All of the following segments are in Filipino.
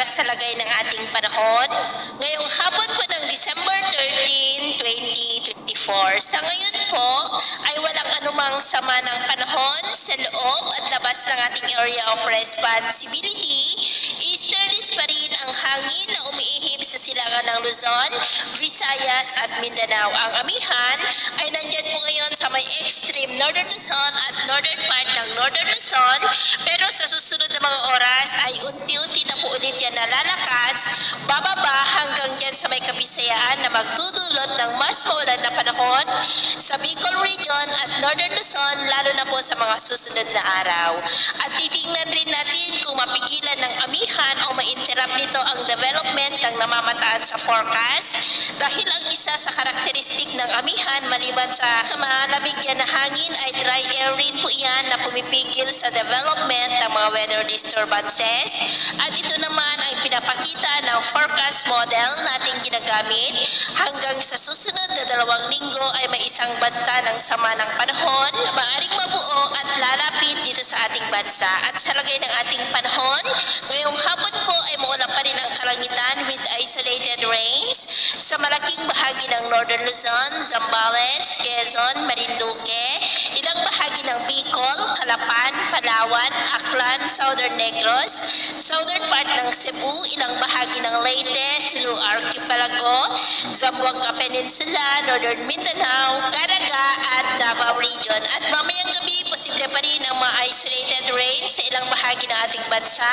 para sa lagay ng ating panahon ngayong hapon po ng December 13, 2024. Sa ngayon po ay walang anumang sama ng panahon sa loob at labas ng ating area of responsibility. Easterlies pa rin ang hangin na umiihip sa silangan ng Luzon, Visayas at Mindanao. Ang amihan ay nandyan po ngayon sa may extreme northern Luzon at northern part ng northern Luzon, pero sa susunod na mga oras ay unti-unti na po ulit yan nalalakas, bababa hanggang dyan sa may Kabisayaan na magdudulot ng mas maulan na panahon sa Bicol region at northern Luzon, lalo na po sa mga susunod na araw. At titingnan rin natin kung mapigilan ng amihan o ma-interrupt nito ang development ng namamataan sa forecast, dahil ang isa sa karakteristik ng amihan maliban sa malamig yan na hangin ay dry air rin po yan na pumipigil sa development ng mga weather disturbances. At ito naman ang pinapakita ng forecast model nating ginagamit. Hanggang sa susunod na 2 linggo ay may isang banta ng sama ng panahon na maaaring mabuo at lalapit dito sa ating bansa. At sa lagay ng ating panahon, ngayong hapon po ay maulap pa rin ang kalangitan with isolated rains sa malaking bahagi ng northern Luzon, Zambales, Quezon, Marinduque, ilang bahagi ng Bicol, Calapan, Palawan, Aklan, Southern Negros, southern part ng Cebu, ilang bahagi ng Leyte, Silu Archipelago, Zamboanga Peninsula, Northern Mindanao, Caraga at Davao Region. At mamayang gabi, posible pa rin ang mga isolated rains sa ilang bahagi ng ating bansa,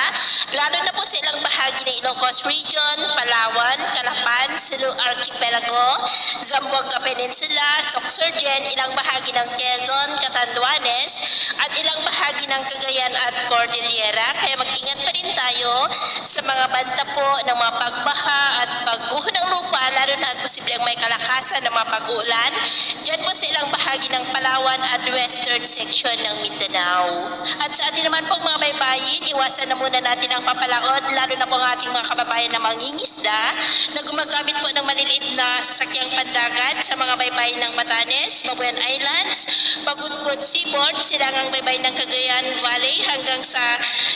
lalo na po sa ilang bahagi ng Ilocos Region, Palawan, Calapan, Silu Archipelago, Zamboanga Peninsula, Sorsogon, ilang bahagi ng Quezon, Catanduanes, at ilang bahagi ng Cagayan at Cordillera. Kaya mag-ingat pa rin tayo sa mga banta po ng mga pagbaha at pagguho ng lupa, lalo na at posibleng may kalakasan ng mga pag-uulan dyan po sa ilang bahagi ng Palawan at western section ng Mindanao. At sa atin naman pong mga baybayin, iwasan na muna natin ang papalaot, lalo na po ang ating mga kababayan na mangingisda na gumagamit po ng maliliit na sasakyang pandagat sa mga baybayin ng Batanes, Babuyan Islands, Pagudpud Seaboard, silangang baybayin ng Cagayan Valley hanggang sa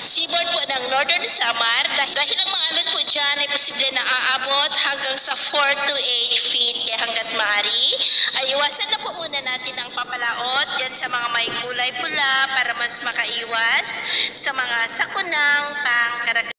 seaboard po ng Northern Samar, dahil ang mga alon po dyan ay posible na aabot hanggang sa 4 to 8 feet. Kaya hanggat maaari ay iwasan na po muna natin ang papalaot dyan sa mga may kulay pula para mas makaiwas sa mga sakunang pangkaragdagan.